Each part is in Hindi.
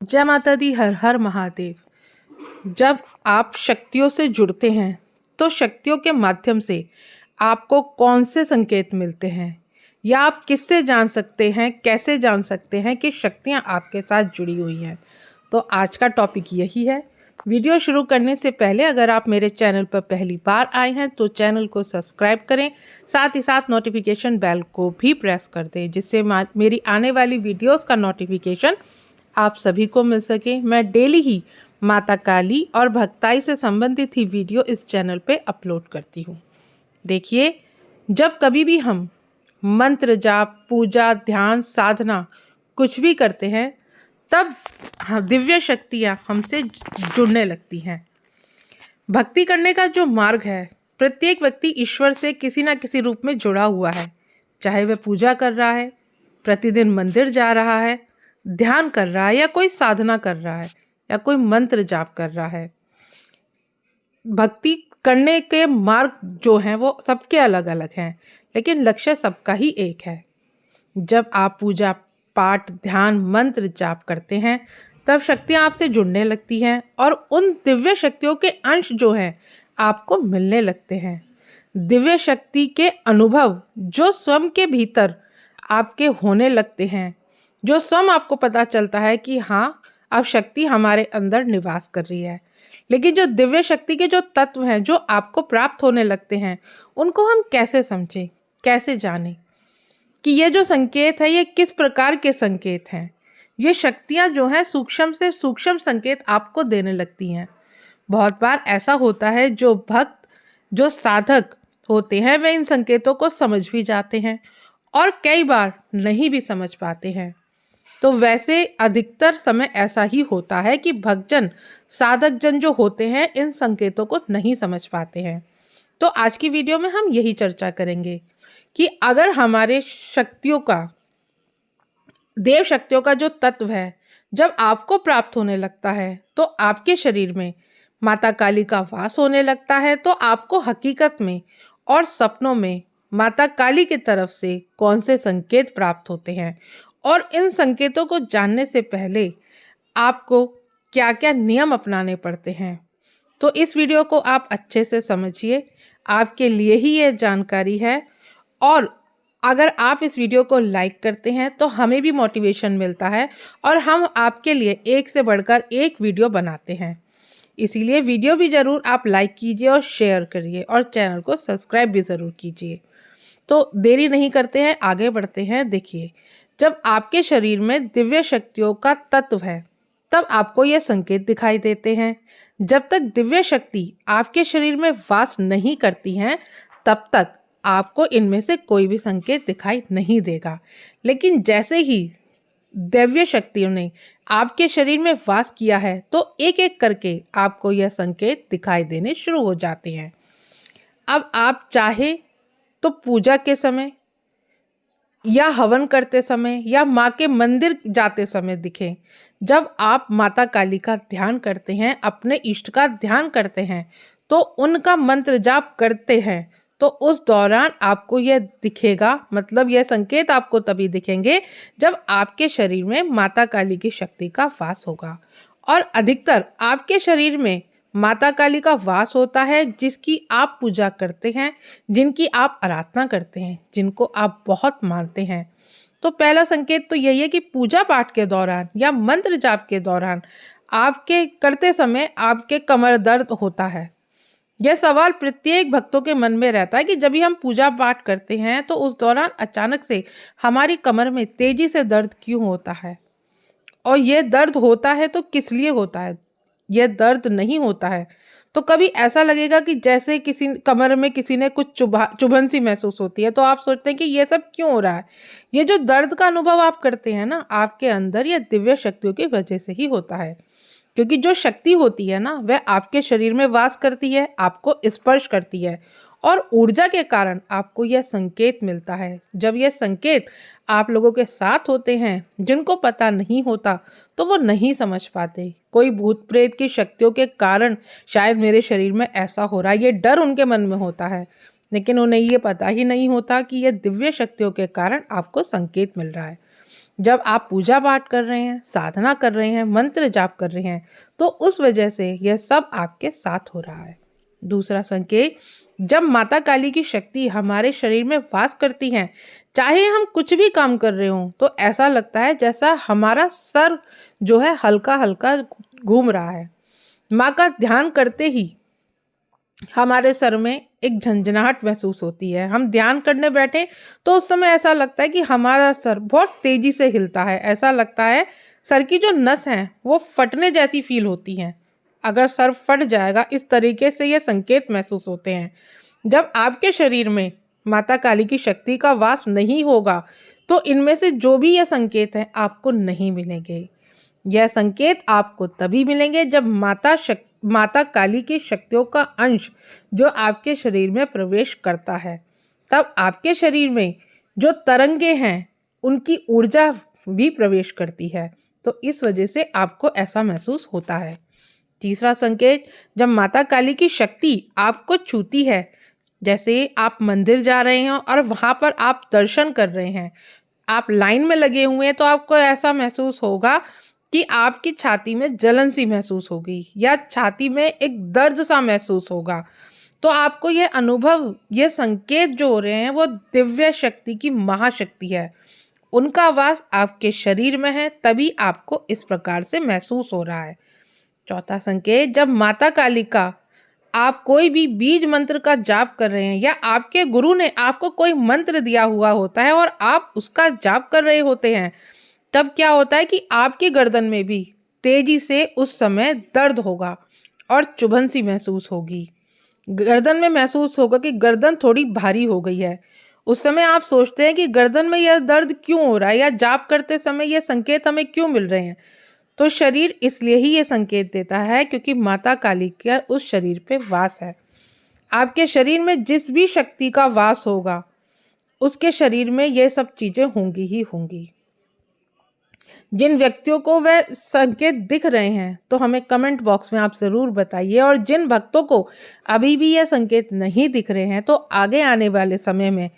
जय माता दी, हर हर महादेव। जब आप शक्तियों से जुड़ते हैं तो शक्तियों के माध्यम से आपको कौन से संकेत मिलते हैं या आप किससे जान सकते हैं, कैसे जान सकते हैं कि शक्तियां आपके साथ जुड़ी हुई हैं। तो आज का टॉपिक यही है। वीडियो शुरू करने से पहले अगर आप मेरे चैनल पर पहली बार आए हैं तो चैनल को सब्सक्राइब करें, साथ ही साथ नोटिफिकेशन बेल को भी प्रेस कर दें जिससे मेरी आने वाली वीडियोस का नोटिफिकेशन आप सभी को मिल सके। मैं डेली ही माता काली और भक्ताई से संबंधित ही वीडियो इस चैनल पे अपलोड करती हूँ। देखिए, जब कभी भी हम मंत्र जाप, पूजा, ध्यान, साधना कुछ भी करते हैं तब दिव्य शक्तियाँ हमसे जुड़ने लगती हैं। भक्ति करने का जो मार्ग है, प्रत्येक व्यक्ति ईश्वर से किसी ना किसी रूप में जुड़ा हुआ है। चाहे वह पूजा कर रहा है, प्रतिदिन मंदिर जा रहा है, ध्यान कर रहा है या कोई साधना कर रहा है या कोई मंत्र जाप कर रहा है। भक्ति करने के मार्ग जो हैं वो सबके अलग अलग हैं, लेकिन लक्ष्य सबका ही एक है। जब आप पूजा पाठ, ध्यान, मंत्र जाप करते हैं तब शक्तियाँ आपसे जुड़ने लगती हैं और उन दिव्य शक्तियों के अंश जो हैं आपको मिलने लगते हैं। दिव्य शक्ति के अनुभव जो स्वयं के भीतर आपके होने लगते हैं, जो स्वयं आपको पता चलता है कि हाँ, अब शक्ति हमारे अंदर निवास कर रही है। लेकिन जो दिव्य शक्ति के जो तत्व हैं जो आपको प्राप्त होने लगते हैं, उनको हम कैसे समझें, कैसे जानें कि ये जो संकेत है ये किस प्रकार के संकेत हैं। ये शक्तियाँ जो हैं सूक्ष्म से सूक्ष्म संकेत आपको देने लगती हैं। बहुत बार ऐसा होता है जो भक्त, जो साधक होते हैं वे इन संकेतों को समझ भी जाते हैं और कई बार नहीं भी समझ पाते हैं। तो वैसे अधिकतर समय ऐसा ही होता है कि भक्तजन, साधक जन जो होते हैं इन संकेतों को नहीं समझ पाते हैं। तो आज की वीडियो में हम यही चर्चा करेंगे कि अगर हमारे शक्तियों का, देव शक्तियों का जो तत्व है जब आपको प्राप्त होने लगता है तो आपके शरीर में माता काली का वास होने लगता है, तो आपको हकीकत में और सपनों में माता काली की तरफ से कौन से संकेत प्राप्त होते हैं और इन संकेतों को जानने से पहले आपको क्या क्या नियम अपनाने पड़ते हैं। तो इस वीडियो को आप अच्छे से समझिए, आपके लिए ही ये जानकारी है। और अगर आप इस वीडियो को लाइक करते हैं तो हमें भी मोटिवेशन मिलता है और हम आपके लिए एक से बढ़कर एक वीडियो बनाते हैं। इसीलिए वीडियो भी ज़रूर आप लाइक कीजिए और शेयर करिए और चैनल को सब्सक्राइब भी ज़रूर कीजिए। तो देरी नहीं करते हैं, आगे बढ़ते हैं। देखिए, जब आपके शरीर में दिव्य शक्तियों का तत्व है तब आपको ये संकेत दिखाई देते हैं। जब तक दिव्य शक्ति आपके शरीर में वास नहीं करती हैं तब तक आपको इनमें से कोई भी संकेत दिखाई नहीं देगा। लेकिन जैसे ही दिव्य शक्तियों ने आपके शरीर में वास किया है तो एक एक करके आपको यह संकेत दिखाई देने शुरू हो जाते हैं। अब आप चाहे तो पूजा के समय या हवन करते समय या माँ के मंदिर जाते समय दिखें। जब आप माता काली का ध्यान करते हैं, अपने इष्ट का ध्यान करते हैं, तो उनका मंत्र जाप करते हैं, तो उस दौरान आपको यह दिखेगा, मतलब यह संकेत आपको तभी दिखेंगे जब आपके शरीर में माता काली की शक्ति का वास होगा। और अधिकतर आपके शरीर में माता काली का वास होता है जिसकी आप पूजा करते हैं, जिनकी आप आराधना करते हैं, जिनको आप बहुत मानते हैं। तो पहला संकेत तो यही है कि पूजा पाठ के दौरान या मंत्र जाप के दौरान आपके करते समय आपके कमर दर्द होता है। यह सवाल प्रत्येक भक्तों के मन में रहता है कि जब भी हम पूजा पाठ करते हैं तो उस दौरान अचानक से हमारी कमर में तेजी से दर्द क्यों होता है, और यह दर्द होता है तो किस लिए होता है। यह दर्द नहीं होता है तो कभी ऐसा लगेगा कि जैसे किसी कमर में किसी ने कुछ चुभन सी महसूस होती है, तो आप सोचते हैं कि ये सब क्यों हो रहा है। ये जो दर्द का अनुभव आप करते हैं ना, आपके अंदर यह दिव्य शक्तियों की वजह से ही होता है। क्योंकि जो शक्ति होती है ना वह आपके शरीर में वास करती है, आपको स्पर्श करती है और ऊर्जा के कारण आपको यह संकेत मिलता है। जब यह संकेत आप लोगों के साथ होते हैं, जिनको पता नहीं होता तो वो नहीं समझ पाते। कोई भूत प्रेत की शक्तियों के कारण शायद मेरे शरीर में ऐसा हो रहा है, ये डर उनके मन में होता है, लेकिन उन्हें ये पता ही नहीं होता कि यह दिव्य शक्तियों के कारण आपको संकेत मिल रहा है। जब आप पूजा पाठ कर रहे हैं, साधना कर रहे हैं, मंत्र जाप कर रहे हैं, तो उस वजह से यह सब आपके साथ हो रहा है। दूसरा संकेत, जब माता काली की शक्ति हमारे शरीर में वास करती है, चाहे हम कुछ भी काम कर रहे हों, तो ऐसा लगता है जैसा हमारा सर जो है हल्का हल्का घूम रहा है। माँ का ध्यान करते ही हमारे सर में एक झंझनाहट महसूस होती है। हम ध्यान करने बैठे तो उस समय ऐसा लगता है कि हमारा सर बहुत तेजी से हिलता है। ऐसा लगता है सर की जो नस है वो फटने जैसी फील होती है। अगर सर फट जाएगा, इस तरीके से ये संकेत महसूस होते हैं। जब आपके शरीर में माता काली की शक्ति का वास नहीं होगा, तो इनमें से जो भी ये संकेत हैं आपको नहीं मिलेंगे। यह संकेत आपको तभी मिलेंगे जब माता काली की शक्तियों का अंश जो आपके शरीर में प्रवेश करता है। तब आपके शरीर में जो तरंगे हैं उनकी ऊर्जा भी प्रवेश करती है, तो इस वजह से आपको ऐसा महसूस होता है। तीसरा संकेत, जब माता काली की शक्ति आपको छूती है, जैसे आप मंदिर जा रहे हैं और वहां पर आप दर्शन कर रहे हैं, आप लाइन में लगे हुए हैं, तो आपको ऐसा महसूस होगा कि आपकी छाती में जलन सी महसूस होगी या छाती में एक दर्द सा महसूस होगा। तो आपको यह अनुभव, ये संकेत जो हो रहे हैं वो दिव्य शक्ति की महाशक्ति है। उनका वास आपके शरीर में है, तभी आपको इस प्रकार से महसूस हो रहा है। चौथा संकेत, जब माता काली का आप कोई भी बीज मंत्र का जाप कर रहे हैं या आपके गुरु ने आपको कोई मंत्र दिया हुआ होता है और आप उसका जाप कर रहे होते हैं, तब क्या होता है कि आपकी गर्दन में भी तेजी से उस समय दर्द होगा और चुभन सी महसूस होगी। गर्दन में महसूस होगा कि गर्दन थोड़ी भारी हो गई है। उस समय आप सोचते हैं कि गर्दन में यह दर्द क्यों हो रहा है या जाप करते समय यह संकेत हमें क्यों मिल रहे हैं। तो शरीर इसलिए ही ये संकेत देता है क्योंकि माता काली का उस शरीर पे वास है। आपके शरीर में जिस भी शक्ति का वास होगा उसके शरीर में ये सब चीजें होंगी ही होंगी। जिन व्यक्तियों को वह संकेत दिख रहे हैं तो हमें कमेंट बॉक्स में आप ज़रूर बताइए, और जिन भक्तों को अभी भी यह संकेत नहीं दिख रहे हैं तो आगे आने वाले समय में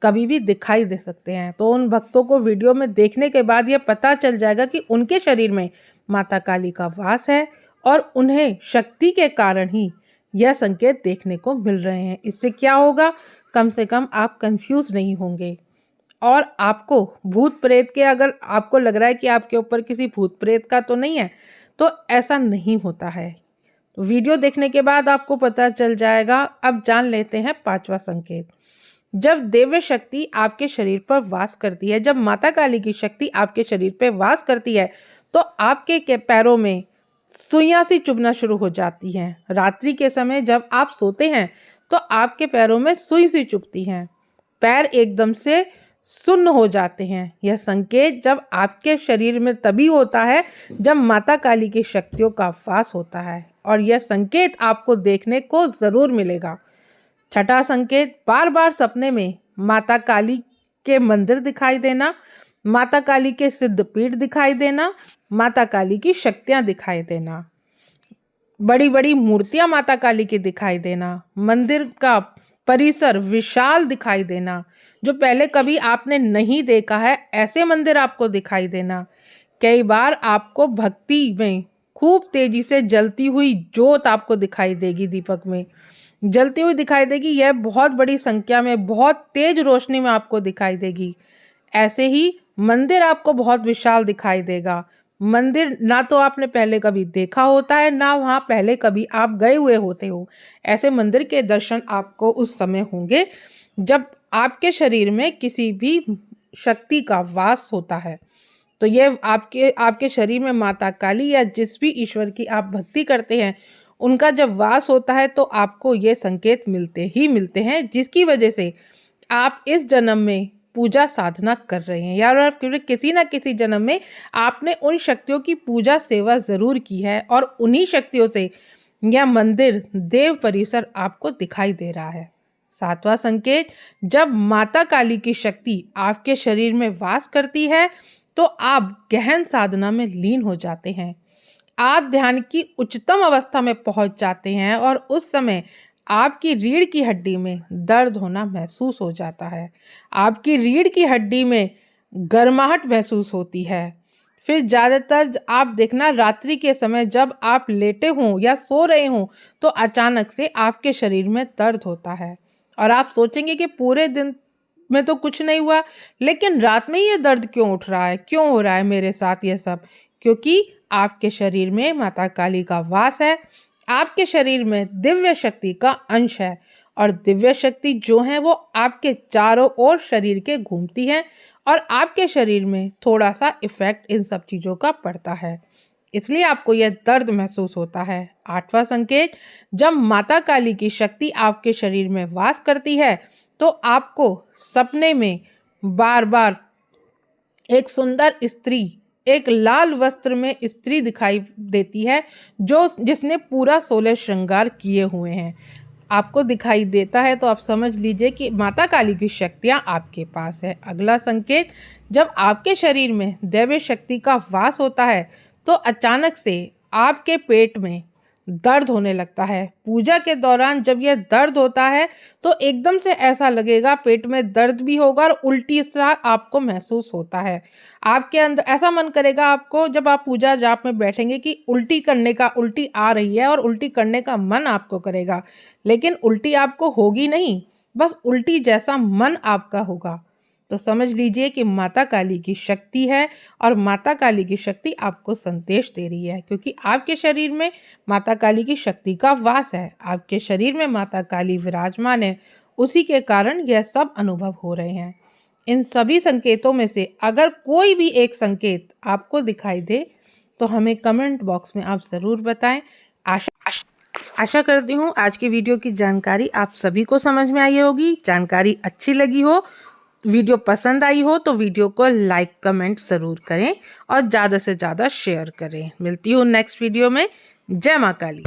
कभी भी दिखाई दे सकते हैं। तो उन भक्तों को वीडियो में देखने के बाद यह पता चल जाएगा कि उनके शरीर में माता काली का वास है और उन्हें शक्ति के कारण ही यह संकेत देखने को मिल रहे हैं। इससे क्या होगा, कम से कम आप कंफ्यूज नहीं होंगे। और आपको भूत प्रेत के, अगर आपको लग रहा है कि आपके ऊपर किसी भूत प्रेत का तो नहीं है, तो ऐसा नहीं होता है। तो वीडियो देखने के बाद आपको पता चल जाएगा। अब जान लेते हैं पांचवा संकेत। जब दिव्य शक्ति आपके शरीर पर वास करती है, जब माता काली की शक्ति आपके शरीर पर वास करती है, तो आपके पैरों में सुइयां सी चुभना शुरू हो जाती हैं। रात्रि के समय जब आप सोते हैं तो आपके पैरों में सुई सी चुभती हैं, पैर एकदम से सुन्न हो जाते हैं। यह संकेत जब आपके शरीर में तभी होता है जब माता काली की शक्तियों का वास होता है, और यह संकेत आपको देखने को जरूर मिलेगा। छठा संकेत, बार बार सपने में माता काली के मंदिर दिखाई देना, माता काली के सिद्ध पीठ दिखाई देना, माता काली की शक्तियां दिखाई देना, बड़ी बड़ी मूर्तियां माता काली की दिखाई देना, मंदिर का परिसर विशाल दिखाई देना जो पहले कभी आपने नहीं देखा है, ऐसे मंदिर आपको दिखाई देना। कई बार आपको भक्ति में खूब तेजी से जलती हुई ज्योत आपको दिखाई देगी, दीपक में जलती हुई दिखाई देगी। यह बहुत बड़ी संख्या में बहुत तेज रोशनी में आपको दिखाई देगी। ऐसे ही मंदिर आपको बहुत विशाल दिखाई देगा। मंदिर ना तो आपने पहले कभी देखा होता है, ना वहाँ पहले कभी आप गए हुए होते हो। ऐसे मंदिर के दर्शन आपको उस समय होंगे जब आपके शरीर में किसी भी शक्ति का वास होता है। तो ये आपके शरीर में माता काली या जिस भी ईश्वर की आप भक्ति करते हैं उनका जब वास होता है तो आपको ये संकेत मिलते ही मिलते हैं, जिसकी वजह से आप इस जन्म में पूजा साधना कर रहे हैं, या फिर किसी ना किसी जन्म में आपने उन शक्तियों की पूजा सेवा जरूर की है और उन्हीं शक्तियों से यह मंदिर देव परिसर आपको दिखाई दे रहा है। सातवां संकेत, जब माता काली की शक्ति आपके शरीर में वास करती है तो आप गहन साधना में लीन हो जाते हैं। आप ध्यान की उच्चतम अवस्था में पहुंच जाते हैं और उस समय आपकी रीढ़ की हड्डी में दर्द होना महसूस हो जाता है। आपकी रीढ़ की हड्डी में गर्माहट महसूस होती है। फिर ज़्यादातर आप देखना रात्रि के समय जब आप लेटे हों या सो रहे हों तो अचानक से आपके शरीर में दर्द होता है और आप सोचेंगे कि पूरे दिन में तो कुछ नहीं हुआ, लेकिन रात में ये दर्द क्यों उठ रहा है, क्यों हो रहा है मेरे साथ ये सब? क्योंकि आपके शरीर में माता काली का वास है। आपके शरीर में दिव्य शक्ति का अंश है और दिव्य शक्ति जो है वो आपके चारों ओर शरीर के घूमती है और आपके शरीर में थोड़ा सा इफेक्ट इन सब चीज़ों का पड़ता है, इसलिए आपको यह दर्द महसूस होता है। 8वां संकेत, जब माता काली की शक्ति आपके शरीर में वास करती है तो आपको सपने में बार बार एक सुंदर स्त्री, एक लाल वस्त्र में स्त्री दिखाई देती है जो जिसने पूरा 16 श्रृंगार किए हुए हैं, आपको दिखाई देता है तो आप समझ लीजिए कि माता काली की शक्तियाँ आपके पास है। अगला संकेत, जब आपके शरीर में दैवी शक्ति का वास होता है तो अचानक से आपके पेट में दर्द होने लगता है। पूजा के दौरान जब यह दर्द होता है तो एकदम से ऐसा लगेगा पेट में दर्द भी होगा और उल्टी सा आपको महसूस होता है। आपके अंदर ऐसा मन करेगा आपको, जब आप पूजा जाप में बैठेंगे, कि उल्टी आ रही है और उल्टी करने का मन आपको करेगा, लेकिन उल्टी आपको होगी नहीं, बस उल्टी जैसा मन आपका होगा। तो समझ लीजिए कि माता काली की शक्ति है और माता काली की शक्ति आपको संदेश दे रही है, क्योंकि आपके शरीर में माता काली की शक्ति का वास है, आपके शरीर में माता काली विराजमान है, उसी के कारण यह सब अनुभव हो रहे हैं। इन सभी संकेतों में से अगर कोई भी एक संकेत आपको दिखाई दे तो हमें कमेंट बॉक्स में आप ज़रूर बताएं। आशा करती हूँ आज की वीडियो की जानकारी आप सभी को समझ में आई होगी। जानकारी अच्छी लगी हो, वीडियो पसंद आई हो तो वीडियो को लाइक कमेंट ज़रूर करें और ज़्यादा से ज़्यादा शेयर करें। मिलती हूँ नेक्स्ट वीडियो में। जय माँ काली।